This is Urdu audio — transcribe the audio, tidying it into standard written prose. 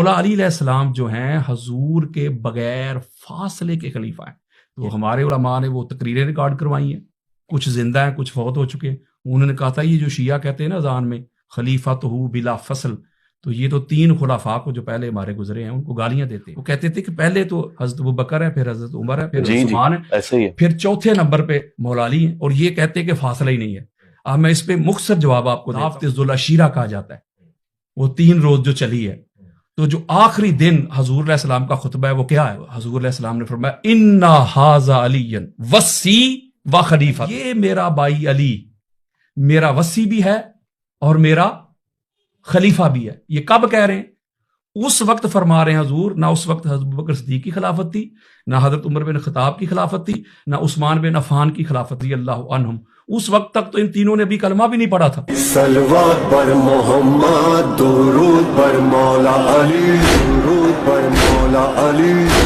مولا علی علیہ السلام جو ہیں حضور کے بغیر فاصلے کے خلیفہ ہیں. تو ہمارے علماء نے وہ تقریریں ریکارڈ کروائی ہیں، کچھ زندہ ہیں کچھ فوت ہو چکے ہیں. انہوں نے کہا تھا یہ جو شیعہ کہتے ہیں نا اذان میں خلیفۃ بلا فصل، تو یہ تو 3 خلفاء کو جو پہلے ہمارے گزرے ہیں ان کو گالیاں دیتے ہیں. وہ کہتے تھے کہ پہلے تو حضرت ابوبکر ہے، پھر حضرت عمر ہے، پھر عثمان ہے، ایسے ہی ہے، پھر چوتھے نمبر پہ مولا علی ہیں، اور یہ کہتے ہیں کہ فاصلہ ہی نہیں ہے. اب میں اس پہ مختصر جواب آپ کو دعوت ذوالعشیرہ کہا جاتا ہے، وہ 3 روز جو چلی ہے. تو جو آخری دن حضور علیہ السلام کا خطبہ ہے وہ کیا ہے؟ حضور علیہ السلام نے فرمایا انا ھذا علی وصی و خلیفہ، یہ میرا بھائی علی میرا وصی بھی ہے اور میرا خلیفہ بھی ہے. یہ کب کہہ رہے ہیں؟ اس وقت فرما رہے ہیں حضور، نہ اس وقت حضرت ابوبکر صدیق کی خلافت تھی، نہ حضرت عمر بن خطاب کی خلافت تھی، نہ عثمان بن عفان کی خلافت تھی اللہ عنہم. اس وقت تک تو ان تینوں نے بھی کلمہ بھی نہیں پڑھا تھا. صلوات پر محمد، درود پر مولا علی، درود پر مولا علی.